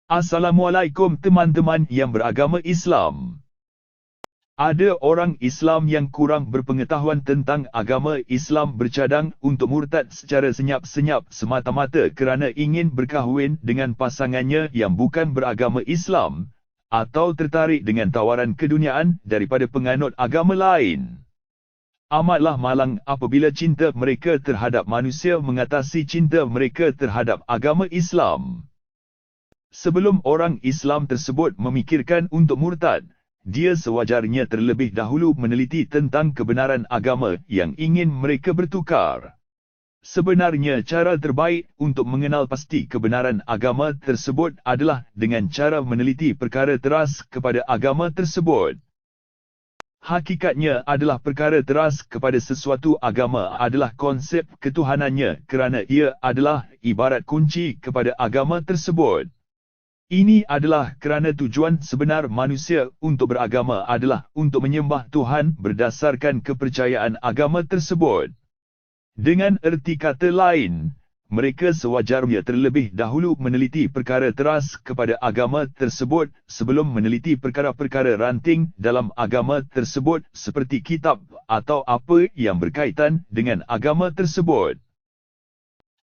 Assalamualaikum teman-teman yang beragama Islam. Ada orang Islam yang kurang berpengetahuan tentang agama Islam bercadang untuk murtad secara senyap-senyap semata-mata kerana ingin berkahwin dengan pasangannya yang bukan beragama Islam atau tertarik dengan tawaran keduniaan daripada penganut agama lain. Amatlah malang apabila cinta mereka terhadap manusia mengatasi cinta mereka terhadap agama Islam. Sebelum orang Islam tersebut memikirkan untuk murtad, dia sewajarnya terlebih dahulu meneliti tentang kebenaran agama yang ingin mereka bertukar. Sebenarnya cara terbaik untuk mengenal pasti kebenaran agama tersebut adalah dengan cara meneliti perkara teras kepada agama tersebut. Hakikatnya adalah perkara teras kepada sesuatu agama adalah konsep ketuhanannya kerana ia adalah ibarat kunci kepada agama tersebut. Ini adalah kerana tujuan sebenar manusia untuk beragama adalah untuk menyembah Tuhan berdasarkan kepercayaan agama tersebut. Dengan erti kata lain, mereka sewajarnya terlebih dahulu meneliti perkara teras kepada agama tersebut sebelum meneliti perkara-perkara ranting dalam agama tersebut seperti kitab atau apa yang berkaitan dengan agama tersebut.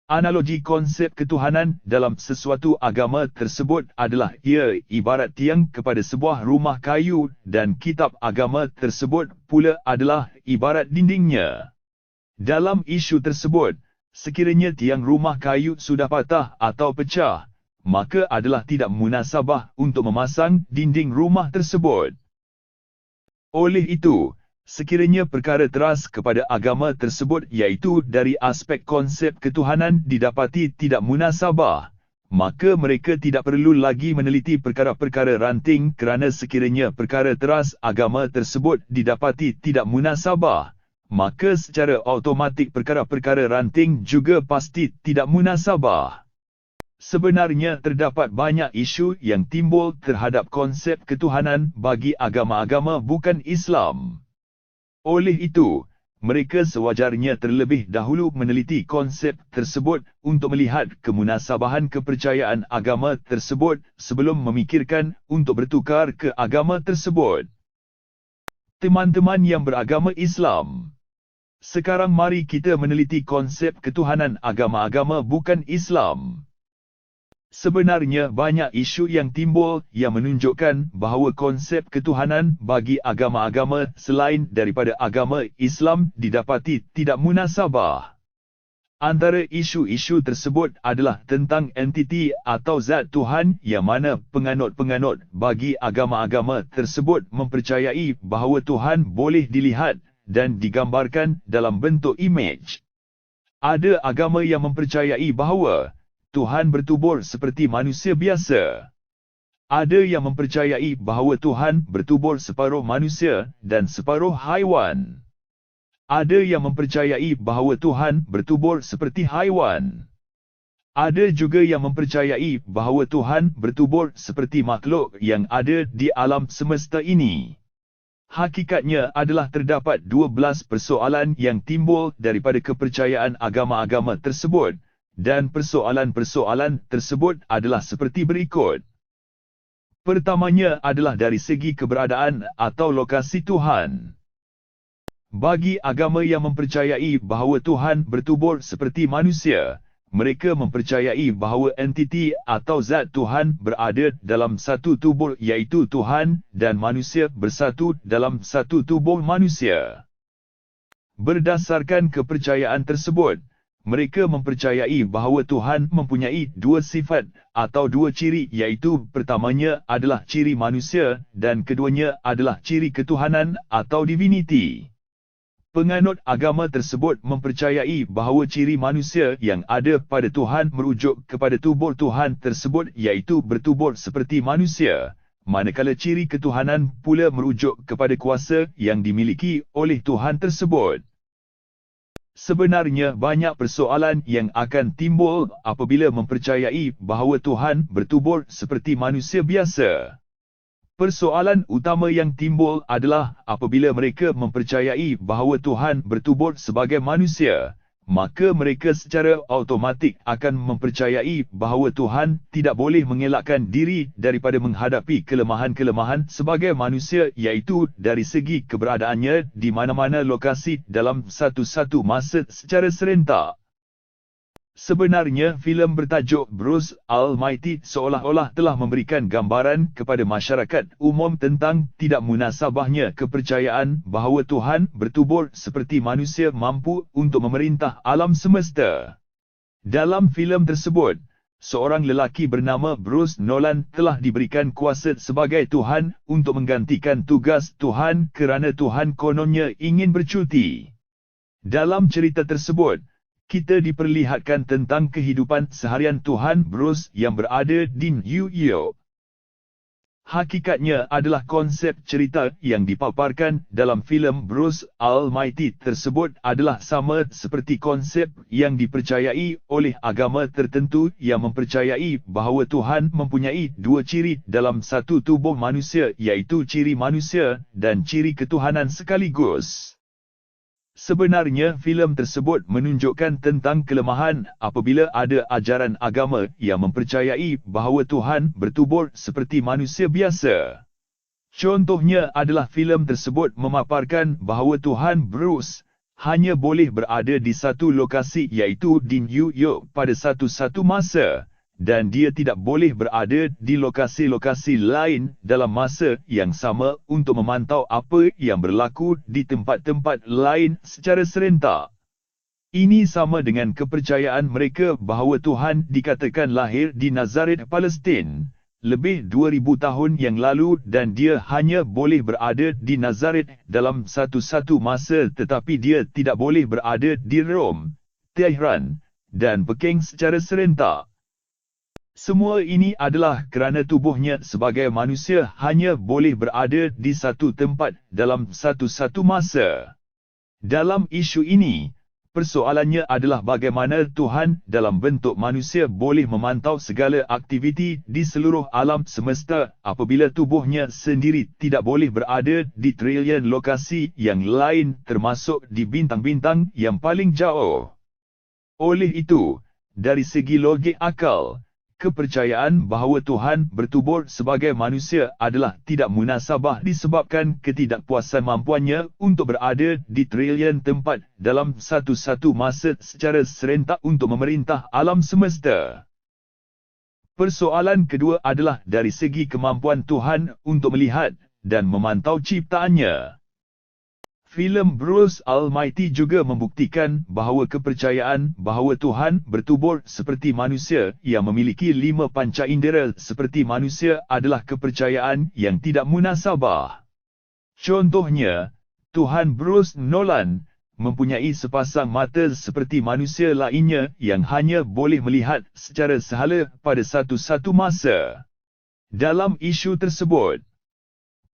Analogi konsep ketuhanan dalam sesuatu agama tersebut adalah ia ibarat tiang kepada sebuah rumah kayu dan kitab agama tersebut pula adalah ibarat dindingnya. Dalam isu tersebut, sekiranya tiang rumah kayu sudah patah atau pecah, maka adalah tidak munasabah untuk memasang dinding rumah tersebut. Oleh itu, sekiranya perkara teras kepada agama tersebut iaitu dari aspek konsep ketuhanan didapati tidak munasabah, maka mereka tidak perlu lagi meneliti perkara-perkara ranting kerana sekiranya perkara teras agama tersebut didapati tidak munasabah, maka secara automatik perkara-perkara ranting juga pasti tidak munasabah. Sebenarnya terdapat banyak isu yang timbul terhadap konsep ketuhanan bagi agama-agama bukan Islam. Oleh itu, mereka sewajarnya terlebih dahulu meneliti konsep tersebut untuk melihat kemunasabahan kepercayaan agama tersebut sebelum memikirkan untuk bertukar ke agama tersebut. Teman-teman yang beragama Islam, sekarang mari kita meneliti konsep ketuhanan agama-agama bukan Islam. Sebenarnya banyak isu yang timbul yang menunjukkan bahawa konsep ketuhanan bagi agama-agama selain daripada agama Islam didapati tidak munasabah. Antara isu-isu tersebut adalah tentang entiti atau zat Tuhan yang mana penganut-penganut bagi agama-agama tersebut mempercayai bahawa Tuhan boleh dilihat dan digambarkan dalam bentuk imej. Ada agama yang mempercayai bahawa Tuhan bertubuh seperti manusia biasa. Ada yang mempercayai bahawa Tuhan bertubuh separuh manusia dan separuh haiwan. Ada yang mempercayai bahawa Tuhan bertubuh seperti haiwan. Ada juga yang mempercayai bahawa Tuhan bertubuh seperti makhluk yang ada di alam semesta ini. Hakikatnya adalah terdapat 12 persoalan yang timbul daripada kepercayaan agama-agama tersebut. Dan persoalan-persoalan tersebut adalah seperti berikut. Pertamanya adalah dari segi keberadaan atau lokasi Tuhan. Bagi agama yang mempercayai bahawa Tuhan bertubuh seperti manusia, mereka mempercayai bahawa entiti atau zat Tuhan berada dalam satu tubuh iaitu Tuhan dan manusia bersatu dalam satu tubuh manusia. Berdasarkan kepercayaan tersebut, mereka mempercayai bahawa Tuhan mempunyai dua sifat atau dua ciri iaitu pertamanya adalah ciri manusia dan keduanya adalah ciri ketuhanan atau divinity. Penganut agama tersebut mempercayai bahawa ciri manusia yang ada pada Tuhan merujuk kepada tubuh Tuhan tersebut iaitu bertubuh seperti manusia, manakala ciri ketuhanan pula merujuk kepada kuasa yang dimiliki oleh Tuhan tersebut. Sebenarnya banyak persoalan yang akan timbul apabila mempercayai bahawa Tuhan bertubuh seperti manusia biasa. Persoalan utama yang timbul adalah apabila mereka mempercayai bahawa Tuhan bertubuh sebagai manusia, maka mereka secara automatik akan mempercayai bahawa Tuhan tidak boleh mengelakkan diri daripada menghadapi kelemahan-kelemahan sebagai manusia, iaitu dari segi keberadaannya di mana-mana lokasi dalam satu-satu masa secara serentak. Sebenarnya, filem bertajuk Bruce Almighty seolah-olah telah memberikan gambaran kepada masyarakat umum tentang tidak munasabahnya kepercayaan bahawa Tuhan bertubuh seperti manusia mampu untuk memerintah alam semesta. Dalam filem tersebut, seorang lelaki bernama Bruce Nolan telah diberikan kuasa sebagai Tuhan untuk menggantikan tugas Tuhan kerana Tuhan kononnya ingin bercuti. Dalam cerita tersebut, kita diperlihatkan tentang kehidupan seharian Tuhan Bruce yang berada di New York. Hakikatnya adalah konsep cerita yang dipaparkan dalam filem Bruce Almighty tersebut adalah sama seperti konsep yang dipercayai oleh agama tertentu yang mempercayai bahawa Tuhan mempunyai dua ciri dalam satu tubuh manusia, iaitu ciri manusia dan ciri ketuhanan sekaligus. Sebenarnya, filem tersebut menunjukkan tentang kelemahan apabila ada ajaran agama yang mempercayai bahawa Tuhan bertubuh seperti manusia biasa. Contohnya adalah filem tersebut memaparkan bahawa Tuhan Bruce hanya boleh berada di satu lokasi, iaitu di New York pada satu-satu masa, dan dia tidak boleh berada di lokasi-lokasi lain dalam masa yang sama untuk memantau apa yang berlaku di tempat-tempat lain secara serentak. Ini sama dengan kepercayaan mereka bahawa Tuhan dikatakan lahir di Nazaret, Palestin, lebih 2000 tahun yang lalu, dan dia hanya boleh berada di Nazaret dalam satu-satu masa, tetapi dia tidak boleh berada di Rom, Tehran dan Peking secara serentak. Semua ini adalah kerana tubuhnya sebagai manusia hanya boleh berada di satu tempat dalam satu-satu masa. Dalam isu ini, persoalannya adalah bagaimana Tuhan dalam bentuk manusia boleh memantau segala aktiviti di seluruh alam semesta apabila tubuhnya sendiri tidak boleh berada di trilion lokasi yang lain, termasuk di bintang-bintang yang paling jauh. Oleh itu, dari segi logik akal, kepercayaan bahawa Tuhan bertubuh sebagai manusia adalah tidak munasabah disebabkan ketidakpuasan mampuannya untuk berada di trilion tempat dalam satu-satu masa secara serentak untuk memerintah alam semesta. Persoalan kedua adalah dari segi kemampuan Tuhan untuk melihat dan memantau ciptaannya. Filem Bruce Almighty juga membuktikan bahawa kepercayaan bahawa Tuhan bertubuh seperti manusia yang memiliki 5 panca indera seperti manusia adalah kepercayaan yang tidak munasabah. Contohnya, Tuhan Bruce Nolan mempunyai sepasang mata seperti manusia lainnya yang hanya boleh melihat secara sahala pada satu-satu masa. Dalam isu tersebut,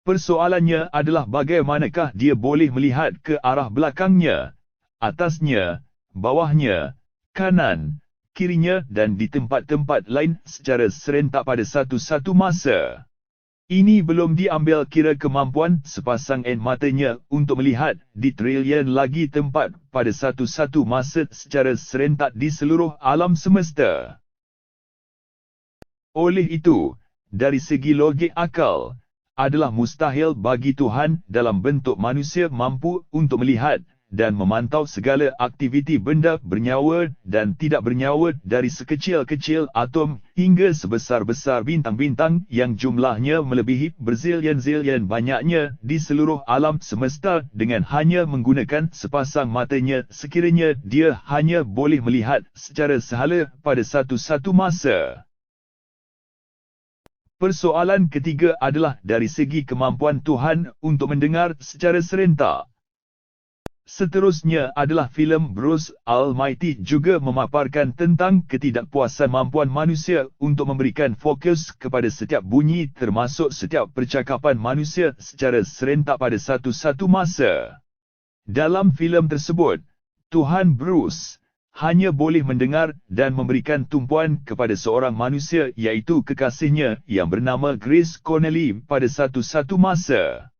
persoalannya adalah bagaimanakah dia boleh melihat ke arah belakangnya, atasnya, bawahnya, kanan, kirinya dan di tempat-tempat lain secara serentak pada satu-satu masa. Ini belum diambil kira kemampuan sepasang matanya untuk melihat di trilion lagi tempat pada satu-satu masa secara serentak di seluruh alam semesta. Oleh itu, dari segi logik akal, adalah mustahil bagi Tuhan dalam bentuk manusia mampu untuk melihat dan memantau segala aktiviti benda bernyawa dan tidak bernyawa dari sekecil-kecil atom hingga sebesar-besar bintang-bintang yang jumlahnya melebihi berzilion-zilion banyaknya di seluruh alam semesta dengan hanya menggunakan sepasang matanya sekiranya dia hanya boleh melihat secara sahala pada satu-satu masa. Persoalan ketiga adalah dari segi kemampuan Tuhan untuk mendengar secara serentak. Seterusnya adalah filem Bruce Almighty juga memaparkan tentang ketidakpuasan mampuan manusia untuk memberikan fokus kepada setiap bunyi termasuk setiap percakapan manusia secara serentak pada satu-satu masa. Dalam filem tersebut, Tuhan Bruce hanya boleh mendengar dan memberikan tumpuan kepada seorang manusia iaitu kekasihnya yang bernama Grace Connelly pada satu-satu masa.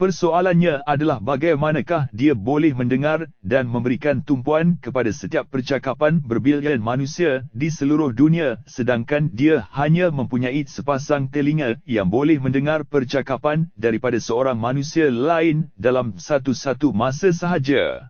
Persoalannya adalah bagaimanakah dia boleh mendengar dan memberikan tumpuan kepada setiap percakapan berbilion manusia di seluruh dunia sedangkan dia hanya mempunyai sepasang telinga yang boleh mendengar percakapan daripada seorang manusia lain dalam satu-satu masa sahaja.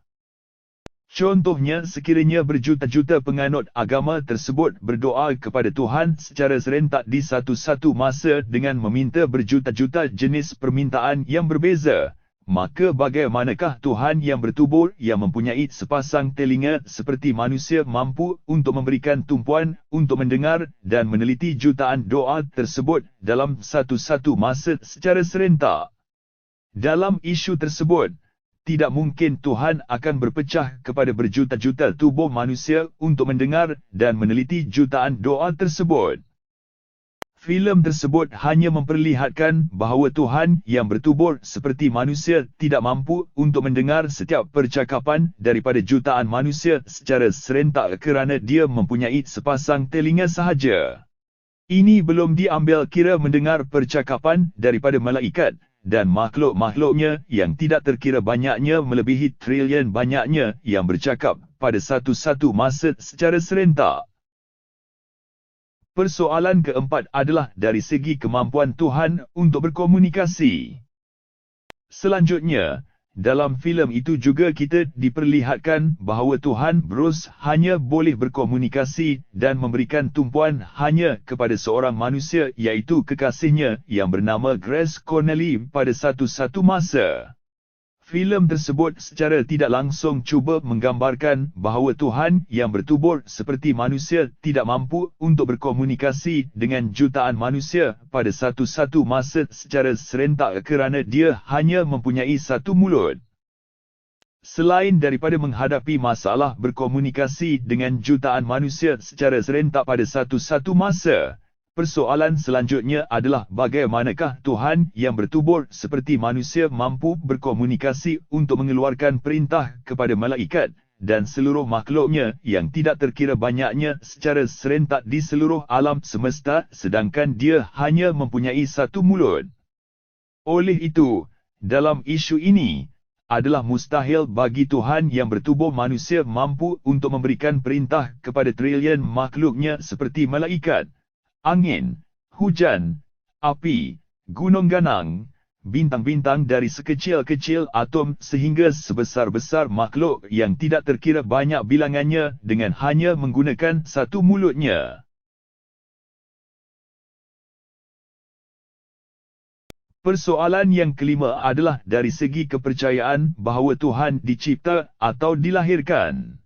Contohnya sekiranya berjuta-juta penganut agama tersebut berdoa kepada Tuhan secara serentak di satu-satu masa dengan meminta berjuta-juta jenis permintaan yang berbeza, maka bagaimanakah Tuhan yang bertubuh yang mempunyai sepasang telinga seperti manusia mampu untuk memberikan tumpuan untuk mendengar dan meneliti jutaan doa tersebut dalam satu-satu masa secara serentak? Dalam isu tersebut, tidak mungkin Tuhan akan berpecah kepada berjuta-juta tubuh manusia untuk mendengar dan meneliti jutaan doa tersebut. Filem tersebut hanya memperlihatkan bahawa Tuhan yang bertubuh seperti manusia tidak mampu untuk mendengar setiap percakapan daripada jutaan manusia secara serentak kerana dia mempunyai sepasang telinga sahaja. Ini belum diambil kira mendengar percakapan daripada malaikat dan makhluk-makhluknya yang tidak terkira banyaknya melebihi trilion banyaknya yang bercakap pada satu-satu masa secara serentak. Persoalan keempat adalah dari segi kemampuan Tuhan untuk berkomunikasi. Selanjutnya, dalam filem itu juga kita diperlihatkan bahawa Tuhan Bruce hanya boleh berkomunikasi dan memberikan tumpuan hanya kepada seorang manusia iaitu kekasihnya yang bernama Grace Connelly pada satu-satu masa. Filem tersebut secara tidak langsung cuba menggambarkan bahawa Tuhan yang bertubuh seperti manusia tidak mampu untuk berkomunikasi dengan jutaan manusia pada satu-satu masa secara serentak kerana dia hanya mempunyai satu mulut. Selain daripada menghadapi masalah berkomunikasi dengan jutaan manusia secara serentak pada satu-satu masa, persoalan selanjutnya adalah bagaimanakah Tuhan yang bertubuh seperti manusia mampu berkomunikasi untuk mengeluarkan perintah kepada malaikat dan seluruh makhluknya yang tidak terkira banyaknya secara serentak di seluruh alam semesta sedangkan dia hanya mempunyai satu mulut. Oleh itu, dalam isu ini, adalah mustahil bagi Tuhan yang bertubuh manusia mampu untuk memberikan perintah kepada trilion makhluknya seperti malaikat, angin, hujan, api, gunung ganang, bintang-bintang dari sekecil-kecil atom sehingga sebesar-besar makhluk yang tidak terkira banyak bilangannya dengan hanya menggunakan satu mulutnya. Persoalan yang kelima adalah dari segi kepercayaan bahawa Tuhan dicipta atau dilahirkan.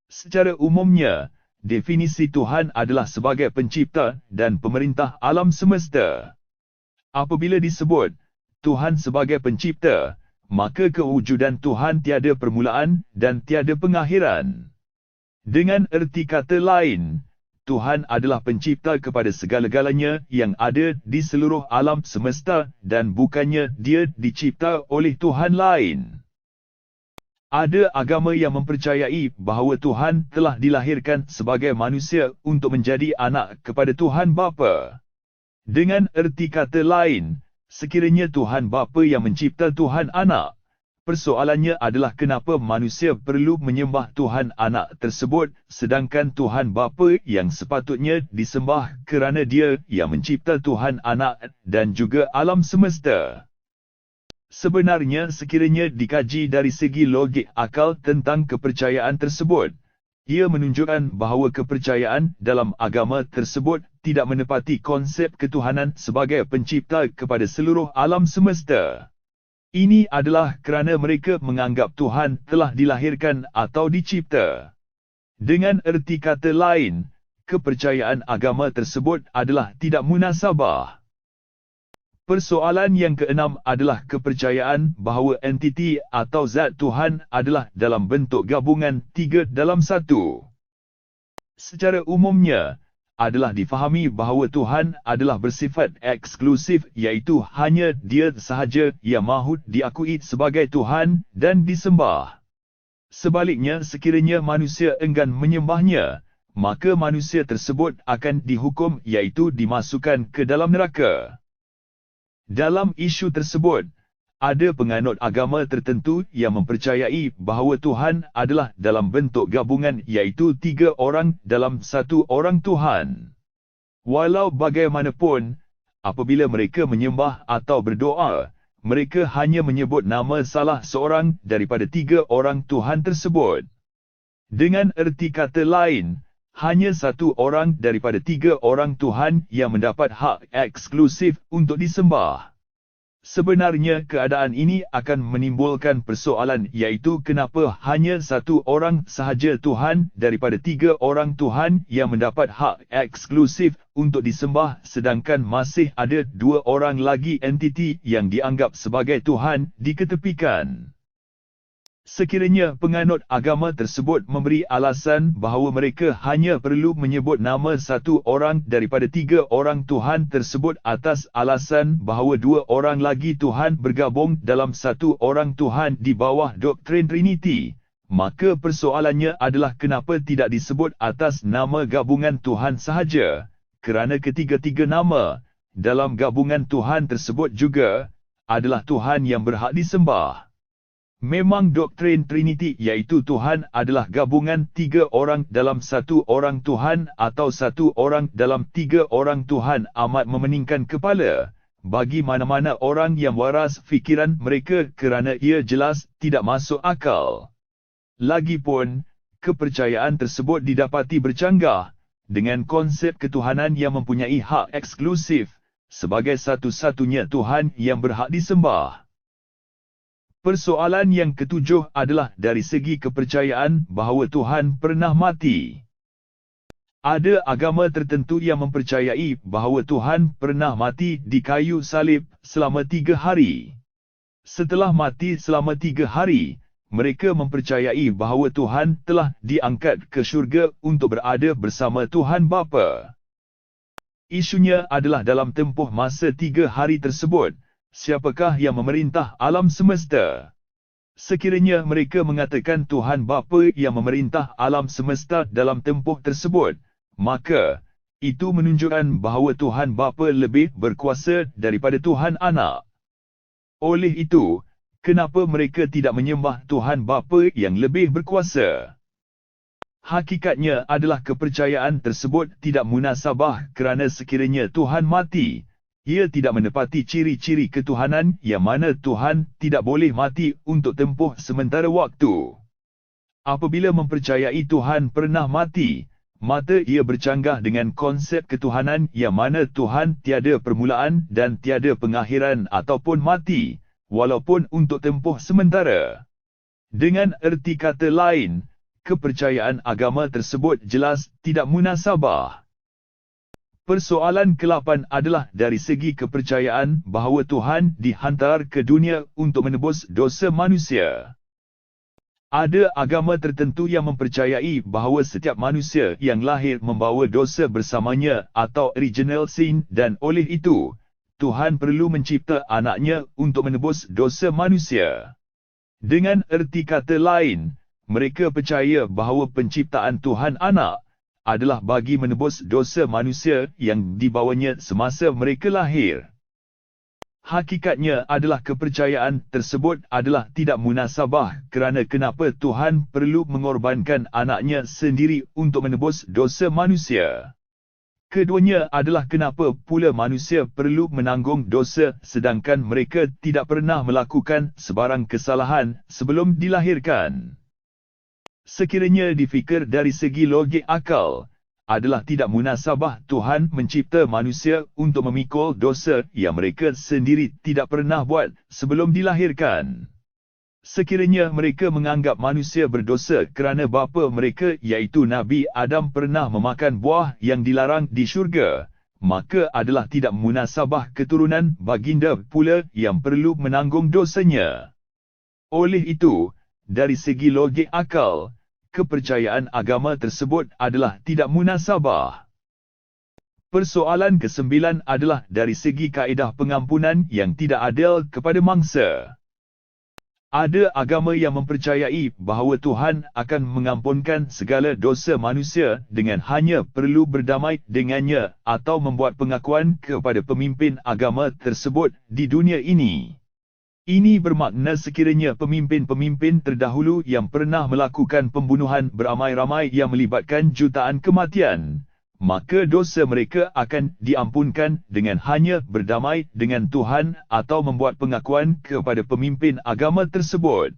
Secara umumnya, definisi Tuhan adalah sebagai pencipta dan pemerintah alam semesta. Apabila disebut Tuhan sebagai pencipta, maka kewujudan Tuhan tiada permulaan dan tiada pengakhiran. Dengan erti kata lain, Tuhan adalah pencipta kepada segala-galanya yang ada di seluruh alam semesta dan bukannya dia dicipta oleh Tuhan lain. Ada agama yang mempercayai bahawa Tuhan telah dilahirkan sebagai manusia untuk menjadi anak kepada Tuhan Bapa. Dengan erti kata lain, sekiranya Tuhan Bapa yang mencipta Tuhan Anak, persoalannya adalah kenapa manusia perlu menyembah Tuhan Anak tersebut sedangkan Tuhan Bapa yang sepatutnya disembah kerana dia yang mencipta Tuhan Anak dan juga alam semesta. Sebenarnya sekiranya dikaji dari segi logik akal tentang kepercayaan tersebut, ia menunjukkan bahawa kepercayaan dalam agama tersebut tidak menepati konsep ketuhanan sebagai pencipta kepada seluruh alam semesta. Ini adalah kerana mereka menganggap Tuhan telah dilahirkan atau dicipta. Dengan erti kata lain, kepercayaan agama tersebut adalah tidak munasabah. Persoalan yang keenam adalah kepercayaan bahawa entiti atau zat Tuhan adalah dalam bentuk gabungan 3 dalam 1. Secara umumnya, adalah difahami bahawa Tuhan adalah bersifat eksklusif iaitu hanya dia sahaja yang mahu diakui sebagai Tuhan dan disembah. Sebaliknya sekiranya manusia enggan menyembahnya, maka manusia tersebut akan dihukum iaitu dimasukkan ke dalam neraka. Dalam isu tersebut, Ada penganut agama tertentu yang mempercayai bahawa Tuhan adalah dalam bentuk gabungan iaitu 3 orang dalam 1 orang Tuhan. Walau bagaimanapun, apabila mereka menyembah atau berdoa, mereka hanya menyebut nama salah seorang daripada 3 orang Tuhan tersebut. Dengan erti kata lain, hanya 1 orang daripada 3 orang Tuhan yang mendapat hak eksklusif untuk disembah. Sebenarnya keadaan ini akan menimbulkan persoalan iaitu kenapa hanya 1 orang sahaja Tuhan daripada 3 orang Tuhan yang mendapat hak eksklusif untuk disembah sedangkan masih ada 2 orang lagi entiti yang dianggap sebagai Tuhan diketepikan. Sekiranya penganut agama tersebut memberi alasan bahawa mereka hanya perlu menyebut nama 1 orang daripada 3 orang Tuhan tersebut atas alasan bahawa 2 orang lagi Tuhan bergabung dalam 1 orang Tuhan di bawah doktrin Trinity, maka persoalannya adalah kenapa tidak disebut atas nama gabungan Tuhan sahaja, kerana ketiga-tiga nama dalam gabungan Tuhan tersebut juga adalah Tuhan yang berhak disembah. Memang doktrin Trinity iaitu Tuhan adalah gabungan 3 orang dalam 1 orang Tuhan atau 1 orang dalam 3 orang Tuhan amat memeningkan kepala bagi mana-mana orang yang waras fikiran mereka kerana ia jelas tidak masuk akal. Lagipun, kepercayaan tersebut didapati bercanggah dengan konsep ketuhanan yang mempunyai hak eksklusif sebagai satu-satunya Tuhan yang berhak disembah. Persoalan yang ketujuh adalah dari segi kepercayaan bahawa Tuhan pernah mati. Ada agama tertentu yang mempercayai bahawa Tuhan pernah mati di kayu salib selama 3 hari. Setelah mati selama 3 hari, mereka mempercayai bahawa Tuhan telah diangkat ke syurga untuk berada bersama Tuhan Bapa. Isunya adalah dalam tempoh masa 3 hari tersebut, siapakah yang memerintah alam semesta? Sekiranya mereka mengatakan Tuhan Bapa yang memerintah alam semesta dalam tempoh tersebut, maka itu menunjukkan bahawa Tuhan Bapa lebih berkuasa daripada Tuhan Anak. Oleh itu, kenapa mereka tidak menyembah Tuhan Bapa yang lebih berkuasa? Hakikatnya adalah kepercayaan tersebut tidak munasabah kerana sekiranya Tuhan mati, ia tidak menepati ciri-ciri ketuhanan yang mana Tuhan tidak boleh mati untuk tempoh sementara waktu. Apabila mempercayai Tuhan pernah mati, maka ia bercanggah dengan konsep ketuhanan yang mana Tuhan tiada permulaan dan tiada pengakhiran ataupun mati, walaupun untuk tempoh sementara. Dengan erti kata lain, kepercayaan agama tersebut jelas tidak munasabah. Persoalan ke-8 adalah dari segi kepercayaan bahawa Tuhan dihantar ke dunia untuk menebus dosa manusia. Ada agama tertentu yang mempercayai bahawa setiap manusia yang lahir membawa dosa bersamanya atau original sin dan oleh itu, Tuhan perlu mencipta anaknya untuk menebus dosa manusia. Dengan erti kata lain, mereka percaya bahawa penciptaan Tuhan Anak adalah bagi menebus dosa manusia yang dibawanya semasa mereka lahir. Hakikatnya adalah kepercayaan tersebut adalah tidak munasabah kerana kenapa Tuhan perlu mengorbankan anaknya sendiri untuk menebus dosa manusia. Keduanya adalah kenapa pula manusia perlu menanggung dosa sedangkan mereka tidak pernah melakukan sebarang kesalahan sebelum dilahirkan. Sekiranya difikir dari segi logik akal, adalah tidak munasabah Tuhan mencipta manusia untuk memikul dosa yang mereka sendiri tidak pernah buat sebelum dilahirkan. Sekiranya mereka menganggap manusia berdosa kerana bapa mereka iaitu Nabi Adam pernah memakan buah yang dilarang di syurga, maka adalah tidak munasabah keturunan baginda pula yang perlu menanggung dosanya. Oleh itu, dari segi logik akal, kepercayaan agama tersebut adalah tidak munasabah. Persoalan ke-9 adalah dari segi kaedah pengampunan yang tidak adil kepada mangsa. Ada agama yang mempercayai bahawa Tuhan akan mengampunkan segala dosa manusia dengan hanya perlu berdamai dengannya atau membuat pengakuan kepada pemimpin agama tersebut di dunia ini. Ini bermakna sekiranya pemimpin-pemimpin terdahulu yang pernah melakukan pembunuhan beramai-ramai yang melibatkan jutaan kematian, maka dosa mereka akan diampunkan dengan hanya berdamai dengan Tuhan atau membuat pengakuan kepada pemimpin agama tersebut.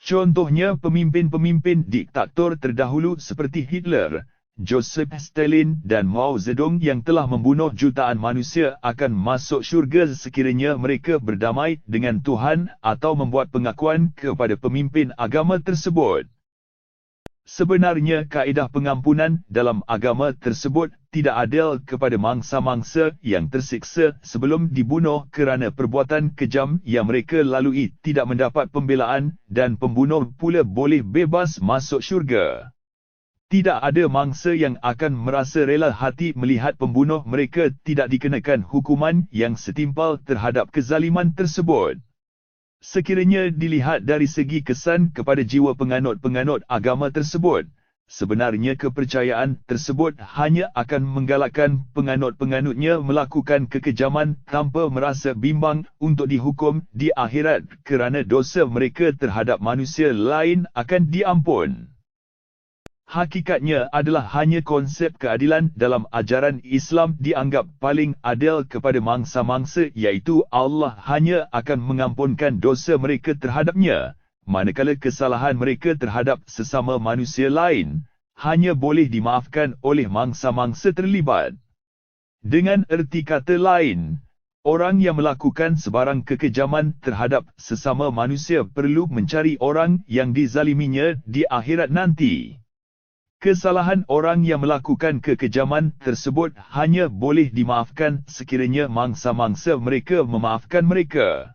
Contohnya pemimpin-pemimpin diktator terdahulu seperti Hitler, Joseph Stalin dan Mao Zedong yang telah membunuh jutaan manusia akan masuk syurga sekiranya mereka berdamai dengan Tuhan atau membuat pengakuan kepada pemimpin agama tersebut. Sebenarnya kaedah pengampunan dalam agama tersebut tidak adil kepada mangsa-mangsa yang tersiksa sebelum dibunuh kerana perbuatan kejam yang mereka lalui tidak mendapat pembelaan dan pembunuh pula boleh bebas masuk syurga. Tidak ada mangsa yang akan merasa rela hati melihat pembunuh mereka tidak dikenakan hukuman yang setimpal terhadap kezaliman tersebut. Sekiranya dilihat dari segi kesan kepada jiwa penganut-penganut agama tersebut, sebenarnya kepercayaan tersebut hanya akan menggalakkan penganut-penganutnya melakukan kekejaman tanpa merasa bimbang untuk dihukum di akhirat kerana dosa mereka terhadap manusia lain akan diampun. Hakikatnya adalah hanya konsep keadilan dalam ajaran Islam dianggap paling adil kepada mangsa-mangsa iaitu Allah hanya akan mengampunkan dosa mereka terhadapnya, manakala kesalahan mereka terhadap sesama manusia lain hanya boleh dimaafkan oleh mangsa-mangsa terlibat. Dengan erti kata lain, orang yang melakukan sebarang kekejaman terhadap sesama manusia perlu mencari orang yang dizaliminya di akhirat nanti. Kesalahan orang yang melakukan kekejaman tersebut hanya boleh dimaafkan sekiranya mangsa-mangsa mereka memaafkan mereka.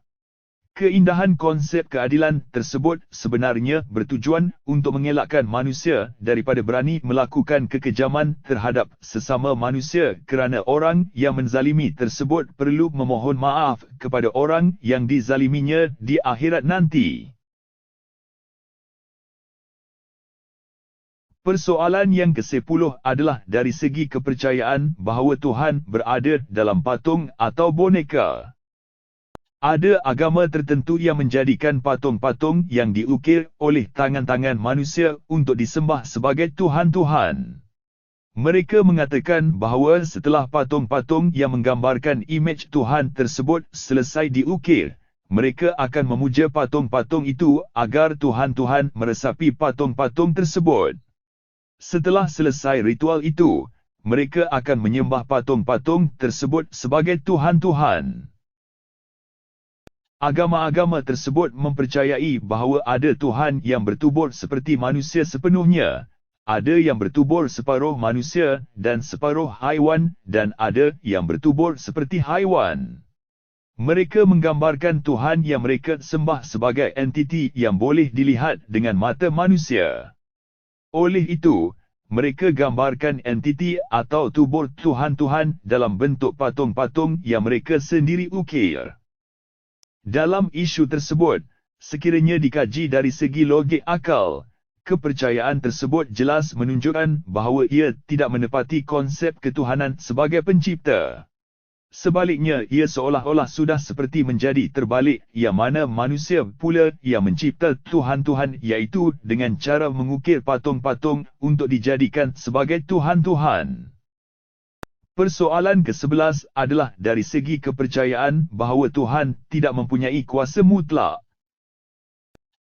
Keindahan konsep keadilan tersebut sebenarnya bertujuan untuk mengelakkan manusia daripada berani melakukan kekejaman terhadap sesama manusia kerana orang yang menzalimi tersebut perlu memohon maaf kepada orang yang dizaliminya di akhirat nanti. Persoalan yang ke-10 adalah dari segi kepercayaan bahawa Tuhan berada dalam patung atau boneka. Ada agama tertentu yang menjadikan patung-patung yang diukir oleh tangan-tangan manusia untuk disembah sebagai Tuhan-Tuhan. Mereka mengatakan bahawa setelah patung-patung yang menggambarkan imej Tuhan tersebut selesai diukir, mereka akan memuja patung-patung itu agar Tuhan-Tuhan meresapi patung-patung tersebut. Setelah selesai ritual itu, mereka akan menyembah patung-patung tersebut sebagai Tuhan-Tuhan. Agama-agama tersebut mempercayai bahawa ada Tuhan yang bertubuh seperti manusia sepenuhnya, ada yang bertubuh separuh manusia dan separuh haiwan dan ada yang bertubuh seperti haiwan. Mereka menggambarkan Tuhan yang mereka sembah sebagai entiti yang boleh dilihat dengan mata manusia. Oleh itu, mereka gambarkan entiti atau tubuh Tuhan-Tuhan dalam bentuk patung-patung yang mereka sendiri ukir. Dalam isu tersebut, sekiranya dikaji dari segi logik akal, kepercayaan tersebut jelas menunjukkan bahawa ia tidak menepati konsep ketuhanan sebagai pencipta. Sebaliknya, ia seolah-olah sudah seperti menjadi terbalik, yang mana manusia pula yang mencipta Tuhan-Tuhan iaitu dengan cara mengukir patung-patung untuk dijadikan sebagai Tuhan-Tuhan. Persoalan ke-11 adalah dari segi kepercayaan bahawa Tuhan tidak mempunyai kuasa mutlak.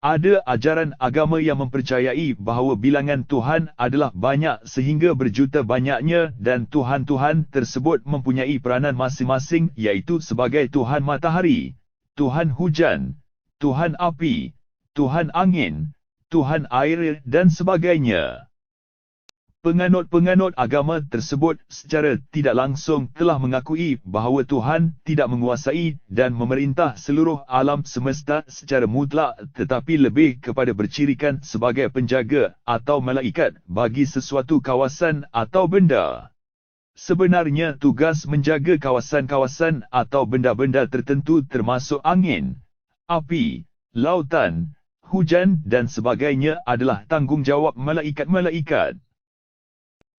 Ada ajaran agama yang mempercayai bahawa bilangan Tuhan adalah banyak sehingga berjuta banyaknya dan Tuhan-Tuhan tersebut mempunyai peranan masing-masing iaitu sebagai Tuhan matahari, Tuhan hujan, Tuhan api, Tuhan angin, Tuhan air dan sebagainya. Penganut-penganut agama tersebut secara tidak langsung telah mengakui bahawa Tuhan tidak menguasai dan memerintah seluruh alam semesta secara mutlak tetapi lebih kepada bercirikan sebagai penjaga atau malaikat bagi sesuatu kawasan atau benda. Sebenarnya tugas menjaga kawasan-kawasan atau benda-benda tertentu termasuk angin, api, lautan, hujan dan sebagainya adalah tanggungjawab malaikat-malaikat.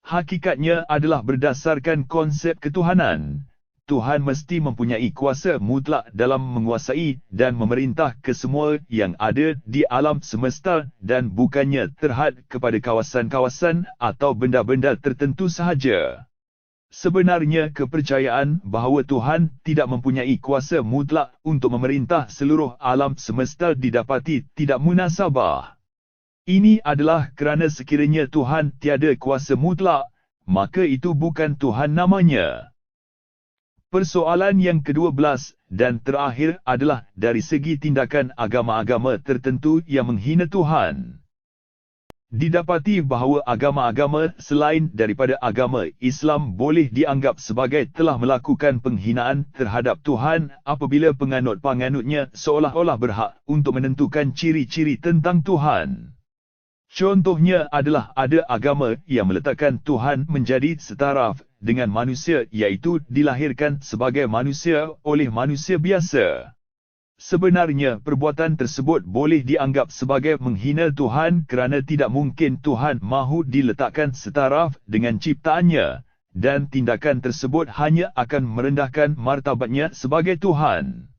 Hakikatnya adalah berdasarkan konsep ketuhanan. Tuhan mesti mempunyai kuasa mutlak dalam menguasai dan memerintah kesemua yang ada di alam semesta dan bukannya terhad kepada kawasan-kawasan atau benda-benda tertentu sahaja. Sebenarnya kepercayaan bahawa Tuhan tidak mempunyai kuasa mutlak untuk memerintah seluruh alam semesta didapati tidak munasabah. Ini adalah kerana sekiranya Tuhan tiada kuasa mutlak, maka itu bukan Tuhan namanya. Persoalan yang ke-12 dan terakhir adalah dari segi tindakan agama-agama tertentu yang menghina Tuhan. Didapati bahawa agama-agama selain daripada agama Islam boleh dianggap sebagai telah melakukan penghinaan terhadap Tuhan apabila penganut-penganutnya seolah-olah berhak untuk menentukan ciri-ciri tentang Tuhan. Contohnya adalah ada agama yang meletakkan Tuhan menjadi setaraf dengan manusia, iaitu dilahirkan sebagai manusia oleh manusia biasa. Sebenarnya perbuatan tersebut boleh dianggap sebagai menghina Tuhan kerana tidak mungkin Tuhan mahu diletakkan setaraf dengan ciptaannya, dan tindakan tersebut hanya akan merendahkan martabatnya sebagai Tuhan.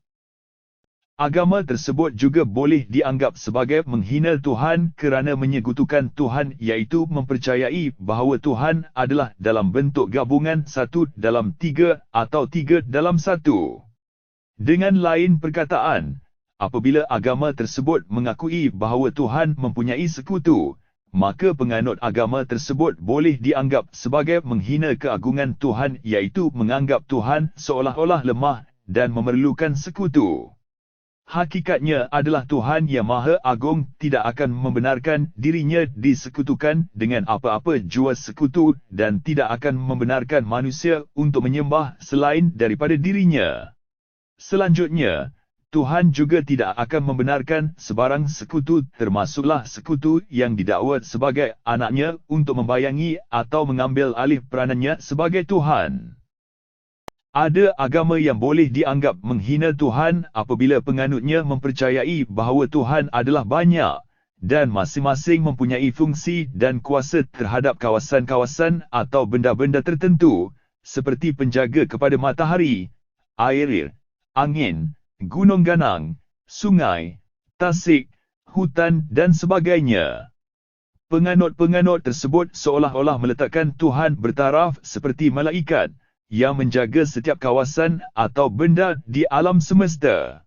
Agama tersebut juga boleh dianggap sebagai menghina Tuhan kerana menyekutukan Tuhan, iaitu mempercayai bahawa Tuhan adalah dalam bentuk gabungan satu dalam tiga atau tiga dalam satu. Dengan lain perkataan, apabila agama tersebut mengakui bahawa Tuhan mempunyai sekutu, maka penganut agama tersebut boleh dianggap sebagai menghina keagungan Tuhan, iaitu menganggap Tuhan seolah-olah lemah dan memerlukan sekutu. Hakikatnya adalah Tuhan yang Maha Agung tidak akan membenarkan dirinya disekutukan dengan apa-apa jua sekutu dan tidak akan membenarkan manusia untuk menyembah selain daripada dirinya. Selanjutnya, Tuhan juga tidak akan membenarkan sebarang sekutu, termasuklah sekutu yang didakwa sebagai anaknya, untuk membayangi atau mengambil alih peranannya sebagai Tuhan. Ada agama yang boleh dianggap menghina Tuhan apabila penganutnya mempercayai bahawa Tuhan adalah banyak dan masing-masing mempunyai fungsi dan kuasa terhadap kawasan-kawasan atau benda-benda tertentu, seperti penjaga kepada matahari, air, angin, gunung ganang, sungai, tasik, hutan dan sebagainya. Penganut-penganut tersebut seolah-olah meletakkan Tuhan bertaraf seperti malaikat yang menjaga setiap kawasan atau benda di alam semesta.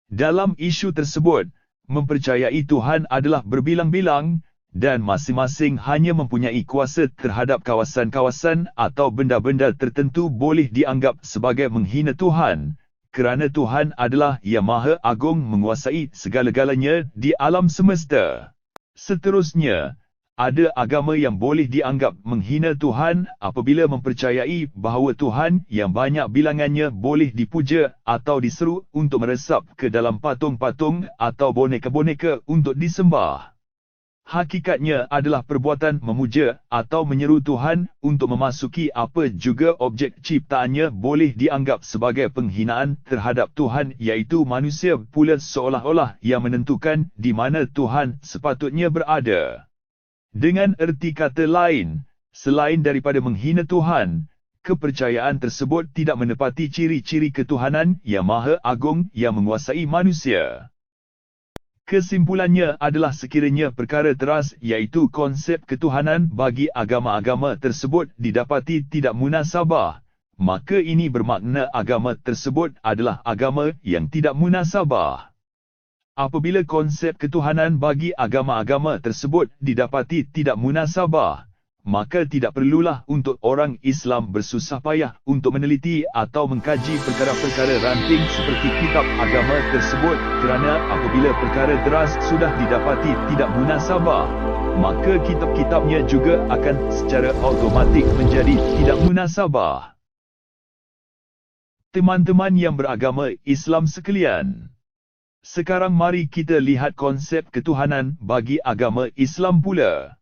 Dalam isu tersebut, mempercayai Tuhan adalah berbilang-bilang dan masing-masing hanya mempunyai kuasa terhadap kawasan-kawasan atau benda-benda tertentu boleh dianggap sebagai menghina Tuhan, kerana Tuhan adalah yang Maha Agung menguasai segala-galanya di alam semesta. Seterusnya, ada agama yang boleh dianggap menghina Tuhan apabila mempercayai bahawa Tuhan yang banyak bilangannya boleh dipuja atau diseru untuk meresap ke dalam patung-patung atau boneka-boneka untuk disembah. Hakikatnya adalah perbuatan memuja atau menyeru Tuhan untuk memasuki apa juga objek ciptaannya boleh dianggap sebagai penghinaan terhadap Tuhan, iaitu manusia pula seolah-olah yang menentukan di mana Tuhan sepatutnya berada. Dengan erti kata lain, selain daripada menghina Tuhan, kepercayaan tersebut tidak menepati ciri-ciri ketuhanan yang Maha Agung yang menguasai manusia. Kesimpulannya adalah sekiranya perkara teras, iaitu konsep ketuhanan bagi agama-agama tersebut didapati tidak munasabah, maka ini bermakna agama tersebut adalah agama yang tidak munasabah. Apabila konsep ketuhanan bagi agama-agama tersebut didapati tidak munasabah, maka tidak perlulah untuk orang Islam bersusah payah untuk meneliti atau mengkaji perkara-perkara ranting seperti kitab agama tersebut, kerana apabila perkara deras sudah didapati tidak munasabah, maka kitab-kitabnya juga akan secara automatik menjadi tidak munasabah. Teman-teman yang beragama Islam sekalian, sekarang mari kita lihat konsep ketuhanan bagi agama Islam pula.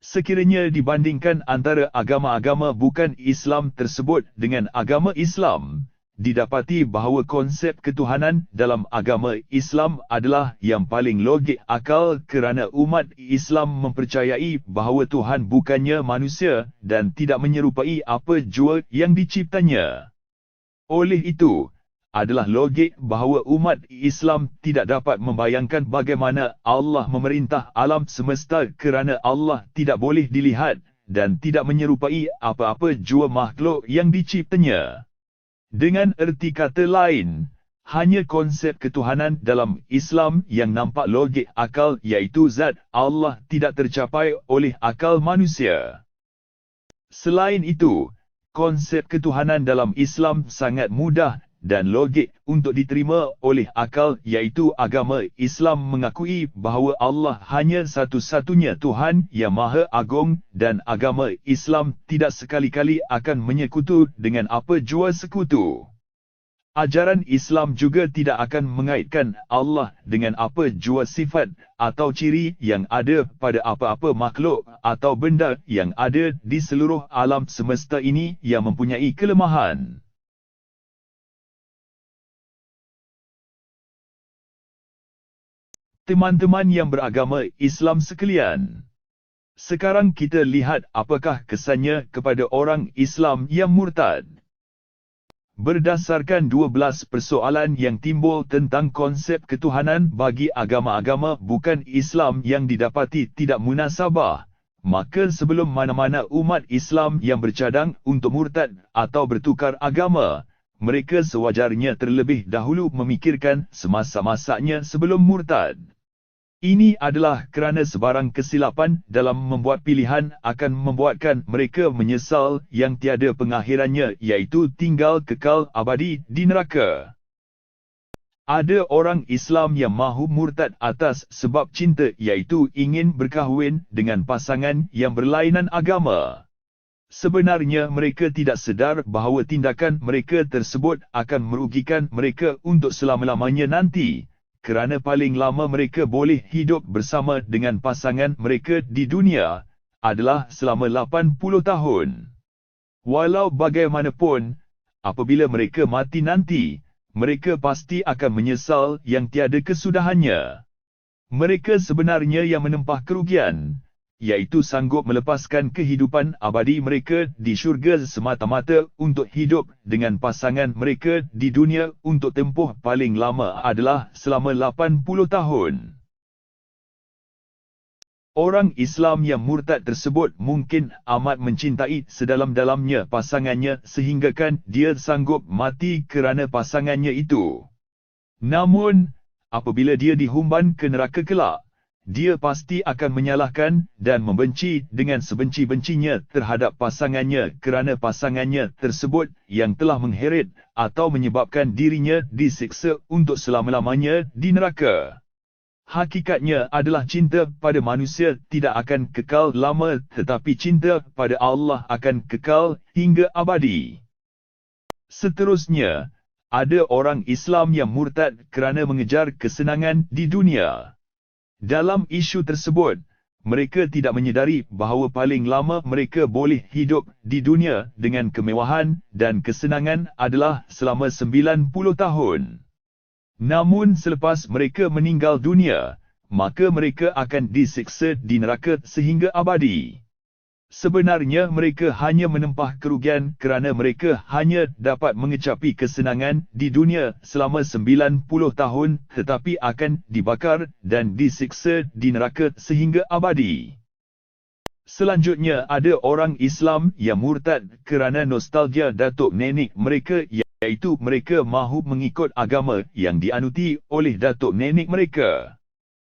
Sekiranya dibandingkan antara agama-agama bukan Islam tersebut dengan agama Islam, didapati bahawa konsep ketuhanan dalam agama Islam adalah yang paling logik akal, kerana umat Islam mempercayai bahawa Tuhan bukannya manusia dan tidak menyerupai apa jua yang diciptanya. Oleh itu, adalah logik bahawa umat Islam tidak dapat membayangkan bagaimana Allah memerintah alam semesta kerana Allah tidak boleh dilihat dan tidak menyerupai apa-apa jua makhluk yang diciptanya. Dengan erti kata lain, hanya konsep ketuhanan dalam Islam yang nampak logik akal iaitu zat Allah tidak tercapai oleh akal manusia. Selain itu, konsep ketuhanan dalam Islam sangat mudah dan logik untuk diterima oleh akal iaitu agama Islam mengakui bahawa Allah hanya satu-satunya Tuhan yang Maha Agung dan agama Islam tidak sekali-kali akan menyekutu dengan apa jua sekutu. Ajaran Islam juga tidak akan mengaitkan Allah dengan apa jua sifat atau ciri yang ada pada apa-apa makhluk atau benda yang ada di seluruh alam semesta ini yang mempunyai kelemahan. Teman-teman yang beragama Islam sekalian, sekarang kita lihat apakah kesannya kepada orang Islam yang murtad. Berdasarkan 12 persoalan yang timbul tentang konsep ketuhanan bagi agama-agama bukan Islam yang didapati tidak munasabah, maka sebelum mana-mana umat Islam yang bercadang untuk murtad atau bertukar agama, mereka sewajarnya terlebih dahulu memikirkan semasa-masanya sebelum murtad. Ini adalah kerana sebarang kesilapan dalam membuat pilihan akan membuatkan mereka menyesal yang tiada pengakhirannya iaitu tinggal kekal abadi di neraka. Ada orang Islam yang mahu murtad atas sebab cinta iaitu ingin berkahwin dengan pasangan yang berlainan agama. Sebenarnya mereka tidak sedar bahawa tindakan mereka tersebut akan merugikan mereka untuk selama-lamanya nanti. Kerana paling lama mereka boleh hidup bersama dengan pasangan mereka di dunia adalah selama 80 tahun. Walau bagaimanapun, apabila mereka mati nanti, mereka pasti akan menyesal yang tiada kesudahannya. Mereka sebenarnya yang menempah kerugian, iaitu sanggup melepaskan kehidupan abadi mereka di syurga semata-mata untuk hidup dengan pasangan mereka di dunia untuk tempoh paling lama adalah selama 80 tahun. Orang Islam yang murtad tersebut mungkin amat mencintai sedalam-dalamnya pasangannya sehinggakan dia sanggup mati kerana pasangannya itu. Namun, apabila dia dihumban ke neraka kelak, dia pasti akan menyalahkan dan membenci dengan sebenci-bencinya terhadap pasangannya kerana pasangannya tersebut yang telah mengheret atau menyebabkan dirinya disiksa untuk selama-lamanya di neraka. Hakikatnya adalah cinta pada manusia tidak akan kekal lama tetapi cinta pada Allah akan kekal hingga abadi. Seterusnya, ada orang Islam yang murtad kerana mengejar kesenangan di dunia. Dalam isu tersebut, mereka tidak menyedari bahawa paling lama mereka boleh hidup di dunia dengan kemewahan dan kesenangan adalah selama 90 tahun. Namun selepas mereka meninggal dunia, maka mereka akan disiksa di neraka sehingga abadi. Sebenarnya mereka hanya menempah kerugian kerana mereka hanya dapat mengecapi kesenangan di dunia selama 90 tahun tetapi akan dibakar dan disiksa di neraka sehingga abadi. Selanjutnya ada orang Islam yang murtad kerana nostalgia datuk nenek mereka iaitu mereka mahu mengikut agama yang dianuti oleh datuk nenek mereka.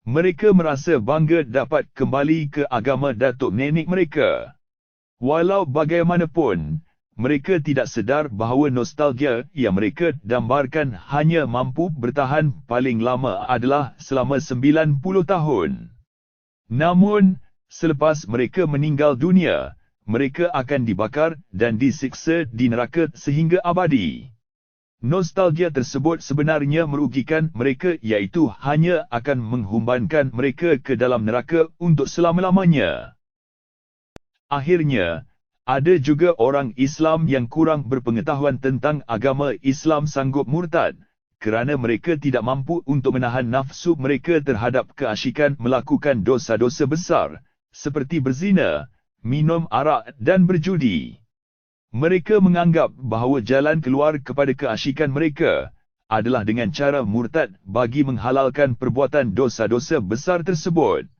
Mereka merasa bangga dapat kembali ke agama datuk nenek mereka. Walau bagaimanapun, mereka tidak sedar bahawa nostalgia yang mereka dambarkan hanya mampu bertahan paling lama adalah selama 90 tahun. Namun, selepas mereka meninggal dunia, mereka akan dibakar dan disiksa di neraka sehingga abadi. Nostalgia tersebut sebenarnya merugikan mereka iaitu hanya akan menghumbankan mereka ke dalam neraka untuk selama-lamanya. Akhirnya, ada juga orang Islam yang kurang berpengetahuan tentang agama Islam sanggup murtad, kerana mereka tidak mampu untuk menahan nafsu mereka terhadap keasyikan melakukan dosa-dosa besar, seperti berzina, minum arak dan berjudi. Mereka menganggap bahawa jalan keluar kepada keasyikan mereka adalah dengan cara murtad bagi menghalalkan perbuatan dosa-dosa besar tersebut.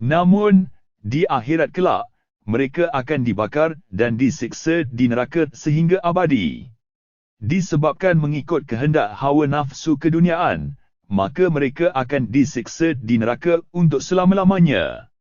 Namun, di akhirat kelak, mereka akan dibakar dan disiksa di neraka sehingga abadi. Disebabkan mengikut kehendak hawa nafsu keduniaan, maka mereka akan disiksa di neraka untuk selama-lamanya.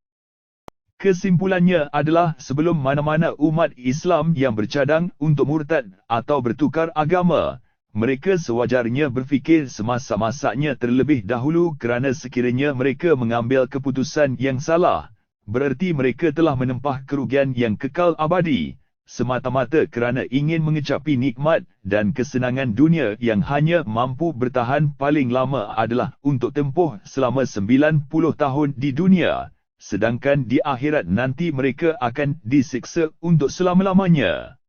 Kesimpulannya adalah sebelum mana-mana umat Islam yang bercadang untuk murtad atau bertukar agama, mereka sewajarnya berfikir semasa-masanya terlebih dahulu kerana sekiranya mereka mengambil keputusan yang salah, bererti mereka telah menempah kerugian yang kekal abadi, semata-mata kerana ingin mengecapi nikmat dan kesenangan dunia yang hanya mampu bertahan paling lama adalah untuk tempoh selama 90 tahun di dunia, sedangkan di akhirat nanti mereka akan disiksa untuk selama-lamanya.